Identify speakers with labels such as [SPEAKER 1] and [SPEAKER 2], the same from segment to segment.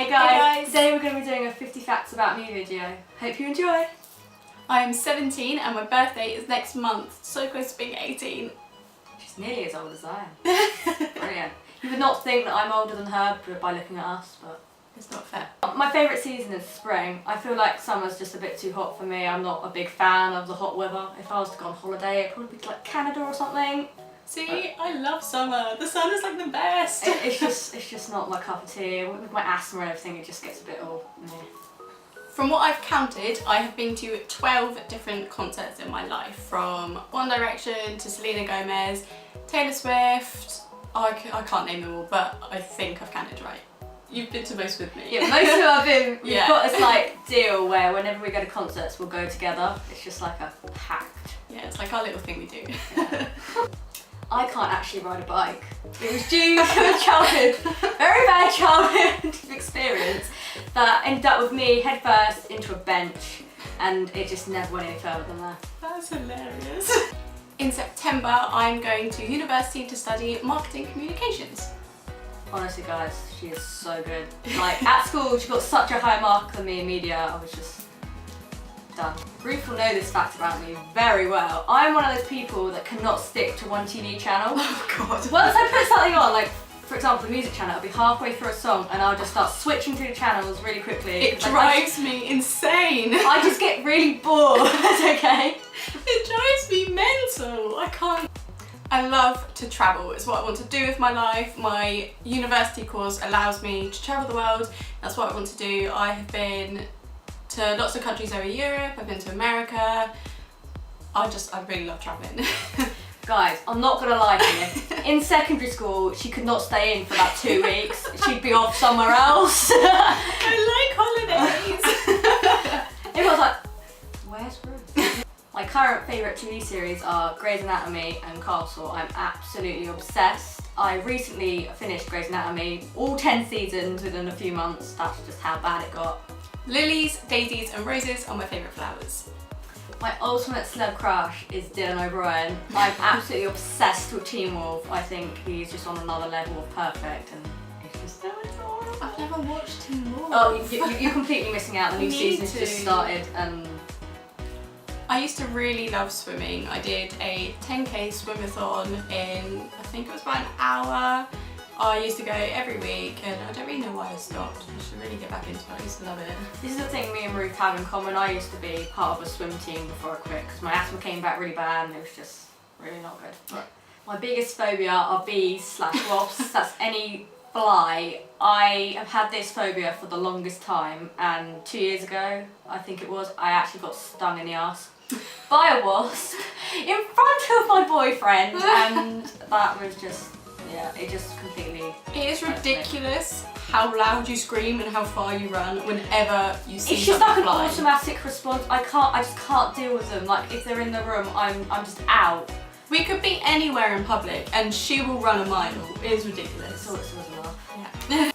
[SPEAKER 1] Hey guys,
[SPEAKER 2] Today we're going to be doing a 50 facts about me video. Hope you enjoy.
[SPEAKER 1] I am 17 and my birthday is next month, so close to being 18.
[SPEAKER 2] She's nearly as old as I am. Brilliant. You would not think that I'm older than her by looking at us, but
[SPEAKER 1] It's not fair.
[SPEAKER 2] my favourite season is spring. I feel like summer's just a bit too hot for me. I'm not a big fan of the hot weather. If I was to go on holiday, it'd probably be to like Canada or something.
[SPEAKER 1] See, I love summer. The sun is like the best.
[SPEAKER 2] It's just not my cup of tea. With my asthma and everything, it just gets a bit all meh.
[SPEAKER 1] From what I've counted, I have been to 12 different concerts in my life, from One Direction to Selena Gomez, Taylor Swift. I can't name them all, but I think I've counted right. You've been to most with me.
[SPEAKER 2] Yeah, most of I've been. We've
[SPEAKER 1] Yeah.
[SPEAKER 2] got this like deal where whenever we go to concerts, we'll go together. It's just like a pact.
[SPEAKER 1] Yeah, it's like our little thing we do.
[SPEAKER 2] Yeah. I can't actually ride a bike. It was due to a childhood, very bad childhood experience that ended up with me head first into a bench, and it just never went any further than that.
[SPEAKER 1] That's hilarious. In September, I'm going to university to study marketing communications.
[SPEAKER 2] Honestly guys, she is so good. Like at school she got such a high mark than me in media, I was just done. Ruth will know this fact about me very well. I'm one of those people that cannot stick to one TV channel.
[SPEAKER 1] Oh god.
[SPEAKER 2] Once I put something on, like for example the music channel, I'll be halfway through a song and I'll just start switching through the channels really quickly.
[SPEAKER 1] It
[SPEAKER 2] Like,
[SPEAKER 1] drives me insane.
[SPEAKER 2] I just get really bored, okay?
[SPEAKER 1] It drives me mental. I can't. I love to travel. It's what I want to do with my life. My university course allows me to travel the world. That's what I want to do. I have been to lots of countries over Europe. I've been to America. I really love traveling.
[SPEAKER 2] Guys, I'm not gonna lie to you. In secondary school, she could not stay in for about 2 weeks. She'd be off somewhere else.
[SPEAKER 1] I like holidays.
[SPEAKER 2] Everyone's like, where's Ruth? My current favourite TV series are Grey's Anatomy and Castle. I'm absolutely obsessed. I recently finished Grey's Anatomy, all 10 seasons within a few months. That's just how bad it got.
[SPEAKER 1] Lilies, daisies and roses are my favourite flowers.
[SPEAKER 2] My ultimate celeb crush is Dylan O'Brien. I'm absolutely obsessed with Teen Wolf. I think he's just on another level of perfect and it's just so adorable.
[SPEAKER 1] I've never watched Teen Wolf.
[SPEAKER 2] Oh, you're completely missing out. The new
[SPEAKER 1] Need
[SPEAKER 2] season's
[SPEAKER 1] to.
[SPEAKER 2] just started and
[SPEAKER 1] I used to really love swimming. I did a 10k swimathon in, I think it was about an hour. I used to go every week and I don't really know why I stopped. I should really get back into it. I used to love it.
[SPEAKER 2] this is the thing me and Ruth have in common. I used to be part of a swim team before I quit because my asthma came back really bad and it was just really not good.
[SPEAKER 1] Right.
[SPEAKER 2] My biggest phobia are bees/wasps. That's any fly. I have had this phobia for the longest time and 2 years ago, I think it was, I actually got stung in the arse by a wasp in front of my boyfriend and that was just, yeah, it just completely...
[SPEAKER 1] It is ridiculous how loud you scream and how far you run whenever you see
[SPEAKER 2] It's just like
[SPEAKER 1] something
[SPEAKER 2] an
[SPEAKER 1] flying.
[SPEAKER 2] automatic response. I just can't deal with them. Like if they're in the room, I'm just out.
[SPEAKER 1] We could be anywhere in public and she will run a mile. It is ridiculous.
[SPEAKER 2] So it's a laugh.
[SPEAKER 1] Yeah.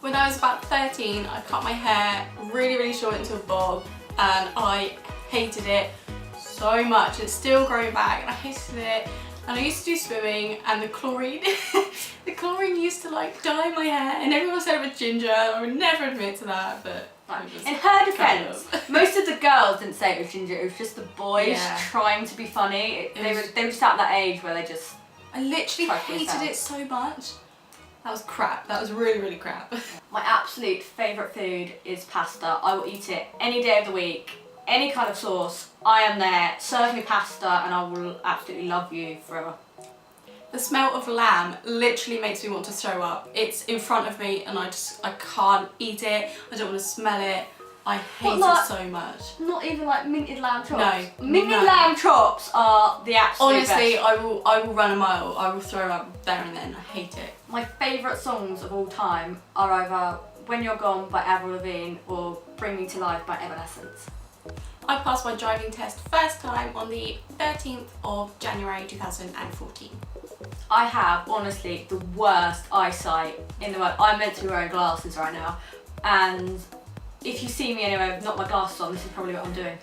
[SPEAKER 1] When I was about 13, I cut my hair really short into a bob and I hated it so much. It's still growing back and I hated it. And I used to do swimming and the chlorine, the chlorine used to like dye my hair and everyone said I was ginger. I would never admit to that, but I was
[SPEAKER 2] In her
[SPEAKER 1] kind
[SPEAKER 2] defence,
[SPEAKER 1] of.
[SPEAKER 2] most of the girls didn't say it was ginger, it was just the boys
[SPEAKER 1] Yeah.
[SPEAKER 2] trying to be funny. They
[SPEAKER 1] was-
[SPEAKER 2] were just at that age where they just...
[SPEAKER 1] I literally
[SPEAKER 2] Try to
[SPEAKER 1] hated
[SPEAKER 2] yourself.
[SPEAKER 1] it so much. That was crap. That was really crap.
[SPEAKER 2] My absolute favourite food is pasta. I will eat it any day of the week, any kind of sauce. I am there. Serve me pasta and I will absolutely love you forever.
[SPEAKER 1] The smell of lamb literally makes me want to throw up. It's in front of me and I can't eat it. I don't want to smell it. I hate
[SPEAKER 2] like-
[SPEAKER 1] it so much.
[SPEAKER 2] Not even like minted lamb chops.
[SPEAKER 1] No,
[SPEAKER 2] Minted
[SPEAKER 1] no.
[SPEAKER 2] lamb chops are the absolute
[SPEAKER 1] Honestly,
[SPEAKER 2] best.
[SPEAKER 1] I will run a mile. I will throw up there and then. I hate it.
[SPEAKER 2] My favourite songs of all time are either When You're Gone by Avril Lavigne or Bring Me to Life by Evanescence.
[SPEAKER 1] I passed my driving test first time on the 13th of January 2014.
[SPEAKER 2] I have honestly the worst eyesight in the world. I'm meant to be wearing glasses right now and if you see me anywhere with not my glasses on, this is probably what I'm doing.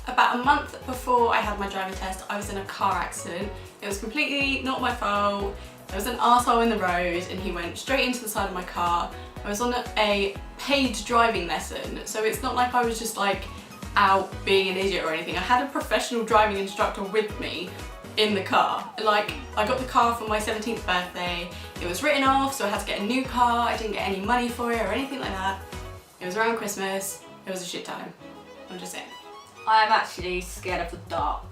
[SPEAKER 1] About a month before I had my driving test, I was in a car accident. It was completely not my fault. There was an arsehole in the road and he went straight into the side of my car. I was on a paid driving lesson, so it's not like I was just like out being an idiot or anything. I had a professional driving instructor with me in the car. Like, I got the car for my 17th birthday. It was written off, so I had to get a new car. I didn't get any money for it or anything like that. It was around Christmas. It was a shit time. I'm just saying.
[SPEAKER 2] I am actually scared of the dark.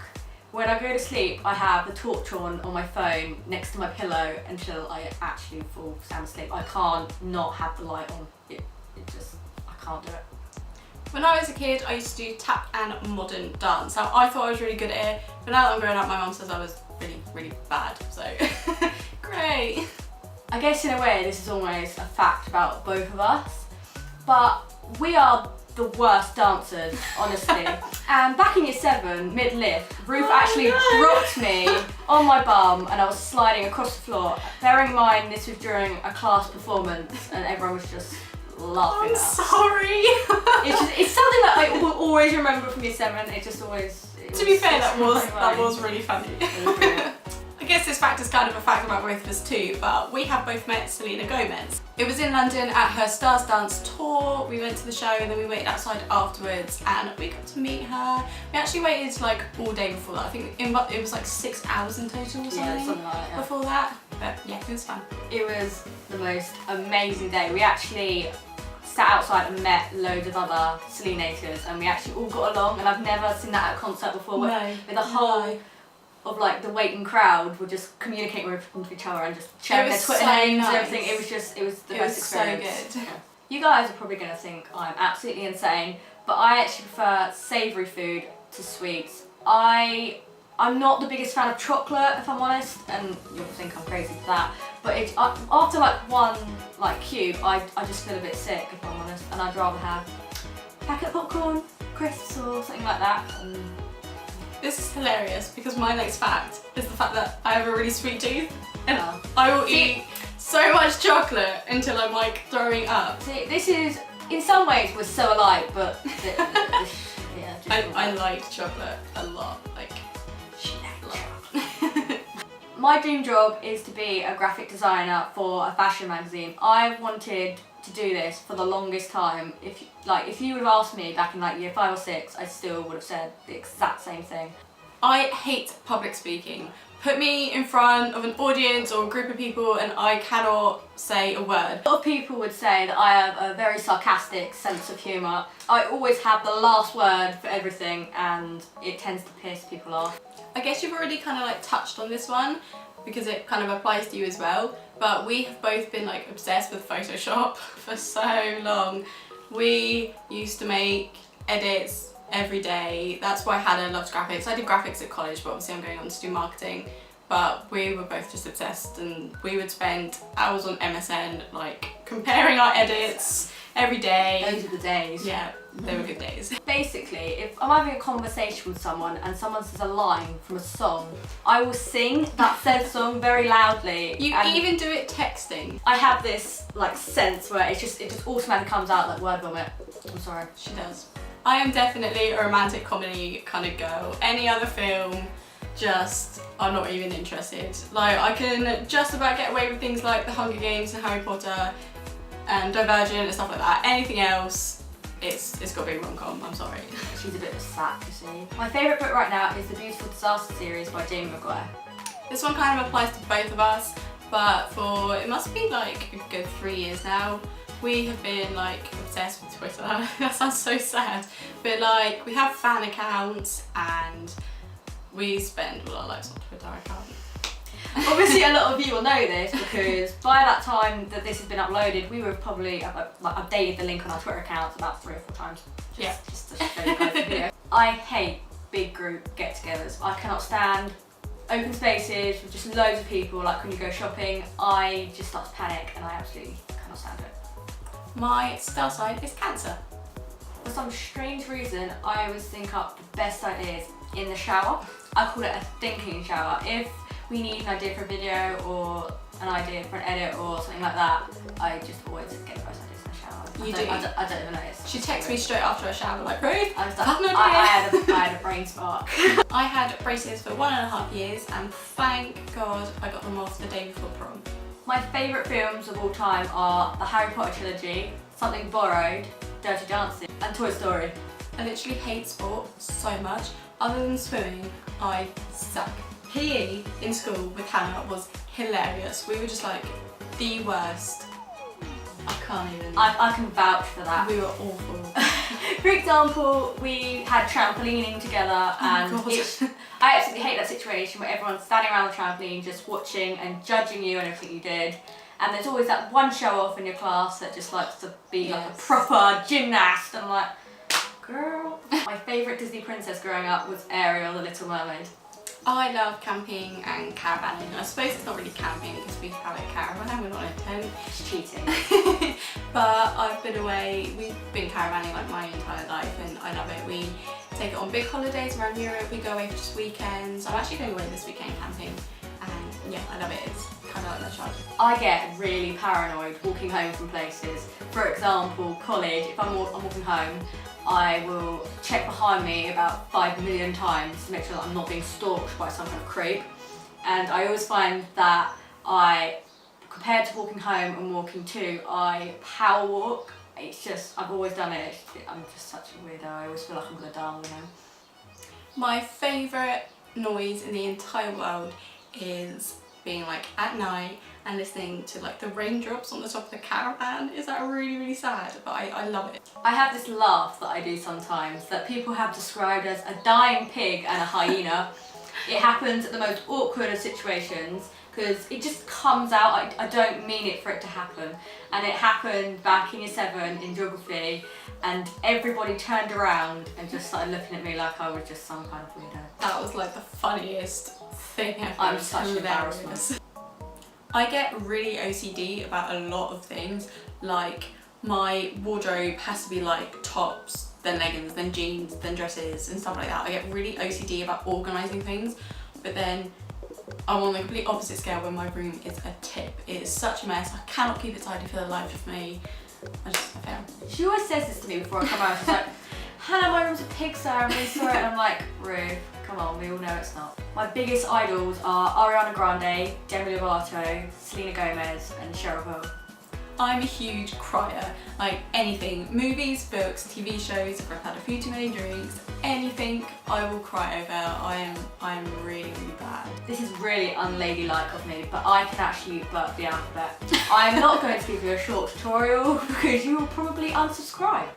[SPEAKER 2] When I go to sleep, I have the torch on my phone next to my pillow until I actually fall sound asleep. I can't not have the light on. It just, I can't do it.
[SPEAKER 1] When I was a kid, I used to do tap and modern dance. Now, I thought I was really good at it, but now that I'm growing up, my mum says I was really, really bad, so great.
[SPEAKER 2] I guess in a way, this is almost a fact about both of us, but we are the worst dancers, honestly. And back in year 7, mid-lift, Ruth actually dropped me on my bum and I was sliding across the floor. Bearing in mind, this was during a class performance and everyone was just laughing
[SPEAKER 1] I'm
[SPEAKER 2] at us.
[SPEAKER 1] sorry.
[SPEAKER 2] It's something that I will always remember from year 7. It just always...
[SPEAKER 1] To be fair, that was really funny. I guess this fact is kind of a fact about both of us too, but we have both met Selena Gomez. It was in London at her Stars Dance tour. We went to the show and then we waited outside afterwards and we got to meet her. We actually waited like all day before that. I think it was like 6 hours in total or something,
[SPEAKER 2] something like that, yeah.
[SPEAKER 1] Before that. But yeah, it was fun.
[SPEAKER 2] It was the most amazing day. We actually sat outside and met loads of other Selenators and we actually all got along, and I've never seen that at a concert before where the whole of like the waiting crowd were just communicating with each other and just sharing their Twitter names and everything. It was the best experience.
[SPEAKER 1] So good.
[SPEAKER 2] You guys are probably going to think I'm absolutely insane, but I actually prefer savoury food to sweets. I'm not the biggest fan of chocolate, if I'm honest, and you'll think I'm crazy for that, but after like one cube, I just feel a bit sick, if I'm honest, and I'd rather have packet of popcorn, crisps or something like that.
[SPEAKER 1] This is hilarious because my next fact is the fact that I have a really sweet tooth and
[SPEAKER 2] Oh.
[SPEAKER 1] I will eat so much chocolate until I'm like throwing up.
[SPEAKER 2] See, this is, in some ways, we're so alike, but
[SPEAKER 1] I like chocolate a lot. Like,
[SPEAKER 2] my dream job is to be a graphic designer for a fashion magazine. I wanted to do this for the longest time. If you would have asked me back in like year 5 or 6, I still would have said the exact same thing.
[SPEAKER 1] I hate public speaking. Put me in front of an audience or a group of people and I cannot say a word.
[SPEAKER 2] A lot of people would say that I have a very sarcastic sense of humour. I always have the last word for everything and it tends to piss people off.
[SPEAKER 1] I guess you've already kind of like touched on this one because it kind of applies to you as well, but we have both been like obsessed with Photoshop for so long. We used to make edits every day. That's why Hannah loves graphics. I did graphics at college, but obviously I'm going on to do marketing. But we were both just obsessed and we would spend hours on MSN like comparing our edits every day.
[SPEAKER 2] Those are the days.
[SPEAKER 1] Yeah, they were good days.
[SPEAKER 2] Basically, if I'm having a conversation with someone and someone says a line from a song, I will sing that said song very loudly.
[SPEAKER 1] You even do it texting.
[SPEAKER 2] I have this like sense where it just automatically comes out like word vomit. I'm sorry.
[SPEAKER 1] She does. I am definitely a romantic comedy kind of girl. Any other film, just, I'm not even interested. Like, I can just about get away with things like The Hunger Games and Harry Potter and Divergent and stuff like that. Anything else, it's got to be a rom-com, I'm sorry.
[SPEAKER 2] She's a bit of a sap, you see. My favourite book right now is The Beautiful Disaster series by Jamie Maguire.
[SPEAKER 1] This one kind of applies to both of us, but for, it must be like a good 3 years now, we have been like obsessed with Twitter. That sounds so sad, but like we have fan accounts and we spend all our lives on Twitter. I can't.
[SPEAKER 2] Obviously a lot of you will know this because by that time that this has been uploaded, we would probably have updated the link on our Twitter accounts about 3 or 4 times. Just to show you guys the video. I hate big group get-togethers. I cannot stand open spaces with just loads of people. Like when you go shopping, I just start to panic and I absolutely cannot stand it.
[SPEAKER 1] My star sign is Cancer.
[SPEAKER 2] For some strange reason, I always think up the best ideas in the shower. I call it a thinking shower. If we need an idea for a video or an idea for an edit or something like that, I just always get the best ideas in the shower.
[SPEAKER 1] You
[SPEAKER 2] I
[SPEAKER 1] do.
[SPEAKER 2] don't even notice.
[SPEAKER 1] She texts me straight after I shower, like, Ruth,
[SPEAKER 2] I was
[SPEAKER 1] have no
[SPEAKER 2] like,
[SPEAKER 1] idea.
[SPEAKER 2] I had a brain spark.
[SPEAKER 1] I had braces for 1.5 years, and thank God I got them off the day before prom.
[SPEAKER 2] My favourite films of all time are the Harry Potter trilogy, Something Borrowed, Dirty Dancing, and Toy Story.
[SPEAKER 1] I literally hate sport so much. Other than swimming, I suck. PE in school with Hannah was hilarious. We were just like the worst. I can't even.
[SPEAKER 2] I can vouch for that.
[SPEAKER 1] We were awful.
[SPEAKER 2] For example, we had trampolining together, and
[SPEAKER 1] God.
[SPEAKER 2] I absolutely hate that situation where everyone's standing around the trampoline just watching and judging you and everything you did. And there's always that one show off in your class that just likes to be like a
[SPEAKER 1] Yes.
[SPEAKER 2] proper gymnast, and I'm like, girl. My favourite Disney princess growing up was Ariel, the Little Mermaid.
[SPEAKER 1] I love camping and caravanning. I suppose it's not really camping because we have a caravan, we're not in a tent.
[SPEAKER 2] It's cheating.
[SPEAKER 1] But I've been away, we've been caravanning like my entire life and I love it. We take it on big holidays around Europe, we go away for just weekends. I'm actually going away this weekend camping and yeah, I love it. It's kind of like my childhood.
[SPEAKER 2] I get really paranoid walking home from places. For example, college, if I'm walking home, I will check behind me about 5 million times to make sure that I'm not being stalked by some kind of creep. And I always find that compared to walking home and walking to, I power walk. It's just, I've always done it. I'm just such a weirdo. I always feel like I'm gonna die, you know.
[SPEAKER 1] My favourite noise in the entire world is being like at night and listening to like the raindrops on the top of the caravan. Is that really sad? But I love it.
[SPEAKER 2] I have this laugh that I do sometimes that people have described as a dying pig and a hyena. It happens at the most awkward of situations because it just comes out. I don't mean it for it to happen. And it happened back in year 7 in geography, and everybody turned around and just started looking at me like I was just some kind of weirdo.
[SPEAKER 1] That was like the funniest thing ever.
[SPEAKER 2] I'm
[SPEAKER 1] It's
[SPEAKER 2] such an
[SPEAKER 1] hilarious.
[SPEAKER 2] embarrassment.
[SPEAKER 1] I get really OCD about a lot of things, like my wardrobe has to be like tops, then leggings, then jeans, then dresses and stuff like that. I get really OCD about organising things, but then I'm on the complete opposite scale when my room is a tip. It is such a mess. I cannot keep it tidy for the life of me. I fail.
[SPEAKER 2] She always says this to me before I come out. She's like, Hannah, my room's a pigsty, I'm really sorry. And I'm like, Ruth, come on, we all know it's not. My biggest idols are Ariana Grande, Demi Lovato, Selena Gomez, and Cheryl Cole.
[SPEAKER 1] I'm a huge crier, like anything, movies, books, TV shows, if I've had a few too many drinks, anything I will cry over. I'm really bad.
[SPEAKER 2] This is really unladylike of me, but I can actually burp the alphabet. I'm not going to give you a short tutorial because you will probably unsubscribe.